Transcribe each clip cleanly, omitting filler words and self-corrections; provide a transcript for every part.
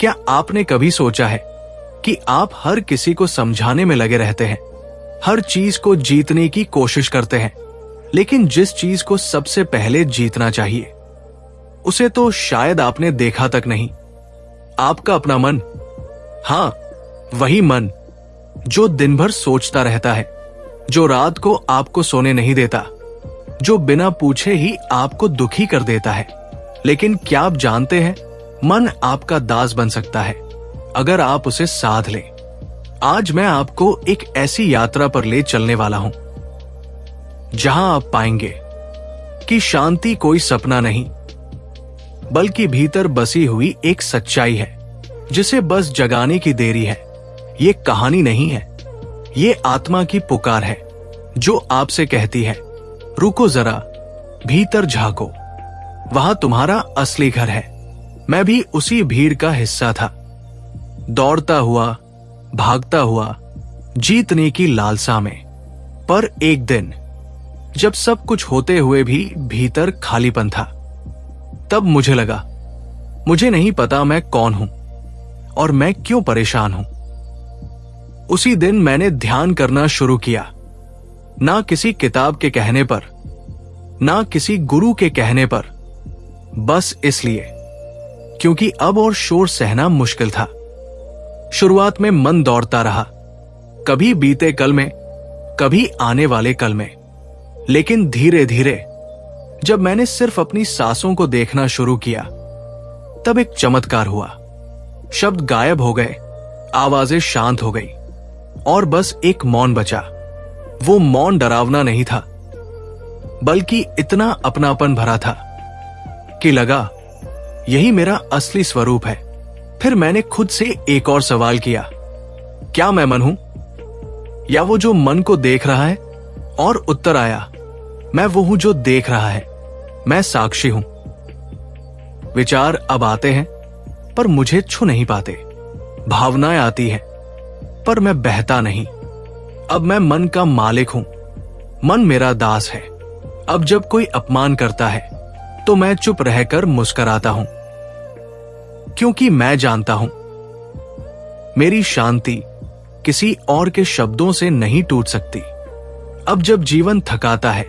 क्या आपने कभी सोचा है कि आप हर किसी को समझाने में लगे रहते हैं, हर चीज को जीतने की कोशिश करते हैं, लेकिन जिस चीज को सबसे पहले जीतना चाहिए उसे तो शायद आपने देखा तक नहीं। आपका अपना मन। हाँ, वही मन जो दिन भर सोचता रहता है, जो रात को आपको सोने नहीं देता, जो बिना पूछे ही आपको दुखी कर देता है। लेकिन क्या आप जानते हैं, मन आपका दास बन सकता है अगर आप उसे साध लें। आज मैं आपको एक ऐसी यात्रा पर ले चलने वाला हूं जहां आप पाएंगे कि शांति कोई सपना नहीं, बल्कि भीतर बसी हुई एक सच्चाई है जिसे बस जगाने की देरी है। ये कहानी नहीं है, ये आत्मा की पुकार है जो आपसे कहती है, रुको जरा, भीतर झांको, वहां तुम्हारा असली घर है। मैं भी उसी भीड़ का हिस्सा था, दौड़ता हुआ, भागता हुआ, जीतने की लालसा में। पर एक दिन जब सब कुछ होते हुए भी भीतर खालीपन था, तब मुझे लगा, मुझे नहीं पता मैं कौन हूं और मैं क्यों परेशान हूं। उसी दिन मैंने ध्यान करना शुरू किया, ना किसी किताब के कहने पर, ना किसी गुरु के कहने पर, बस इसलिए क्योंकि अब और शोर सहना मुश्किल था। शुरुआत में मन दौड़ता रहा, कभी बीते कल में, कभी आने वाले कल में। लेकिन धीरे धीरे जब मैंने सिर्फ अपनी सांसों को देखना शुरू किया, तब एक चमत्कार हुआ। शब्द गायब हो गए, आवाजें शांत हो गई और बस एक मौन बचा। वो मौन डरावना नहीं था, बल्कि इतना अपनापन भरा था कि लगा यही मेरा असली स्वरूप है। फिर मैंने खुद से एक और सवाल किया, क्या मैं मन हूं या वो जो मन को देख रहा है? और उत्तर आया, मैं वो हूं जो देख रहा है, मैं साक्षी हूं। विचार अब आते हैं पर मुझे छू नहीं पाते, भावनाएं आती हैं पर मैं बहता नहीं। अब मैं मन का मालिक हूं, मन मेरा दास है। अब जब कोई अपमान करता है तो मैं चुप रहकर मुस्कुराता हूं, क्योंकि मैं जानता हूं मेरी शांति किसी और के शब्दों से नहीं टूट सकती। अब जब जीवन थकाता है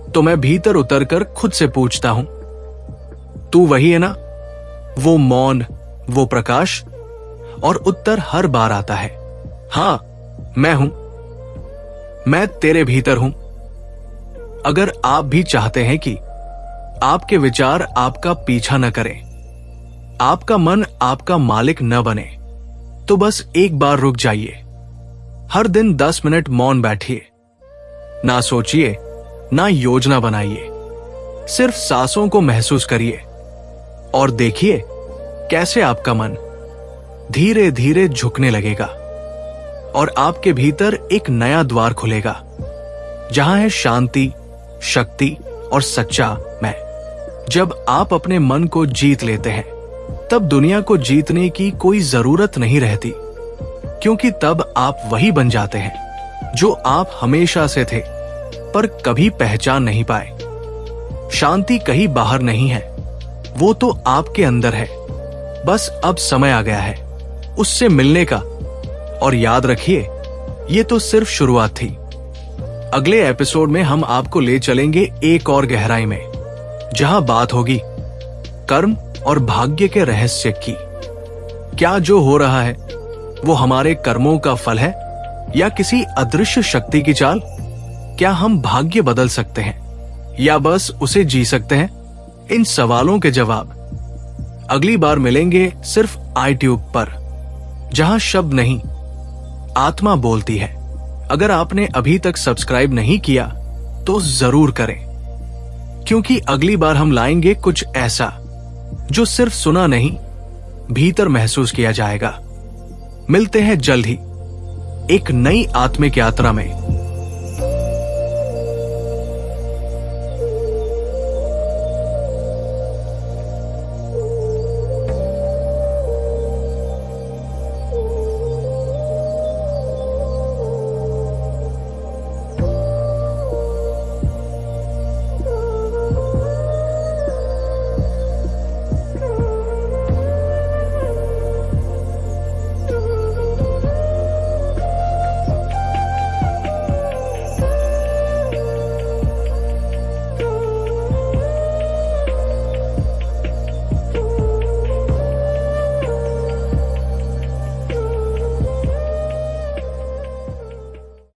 तो मैं भीतर उतरकर खुद से पूछता हूं, तू वही है ना? वो मौन, वो प्रकाश, और उत्तर हर बार आता है, हां, मैं हूं, मैं तेरे भीतर हूं। अगर आप भी चाहते हैं कि आपके विचार आपका पीछा न करें, आपका मन आपका मालिक न बने, तो बस एक बार रुक जाइए। हर दिन 10 मिनट मौन बैठिए, ना सोचिए, ना योजना बनाइए, सिर्फ सांसों को महसूस करिए और देखिए कैसे आपका मन धीरे धीरे झुकने लगेगा और आपके भीतर एक नया द्वार खुलेगा, जहां है शांति, शक्ति और सच्चा मैं। जब आप अपने मन को जीत लेते हैं, तब दुनिया को जीतने की कोई जरूरत नहीं रहती, क्योंकि तब आप वही बन जाते हैं जो आप हमेशा से थे पर कभी पहचान नहीं पाए। शांति कहीं बाहर नहीं है, वो तो आपके अंदर है। बस अब समय आ गया है उससे मिलने का। और याद रखिए, ये तो सिर्फ शुरुआत थी। अगले एपिसोड में हम आपको ले चलेंगे एक और गहराई में, जहां बात होगी कर्म और भाग्य के रहस्य की। क्या जो हो रहा है वो हमारे कर्मों का फल है या किसी अदृश्य शक्ति की चाल? क्या हम भाग्य बदल सकते हैं या बस उसे जी सकते हैं? इन सवालों के जवाब अगली बार मिलेंगे सिर्फ iTube पर, जहां शब्द नहीं, आत्मा बोलती है। अगर आपने अभी तक सब्सक्राइब नहीं किया तो जरूर करें, क्योंकि अगली बार हम लाएंगे कुछ ऐसा जो सिर्फ सुना नहीं, भीतर महसूस किया जाएगा। मिलते हैं जल्द ही एक नई आत्मिक यात्रा में।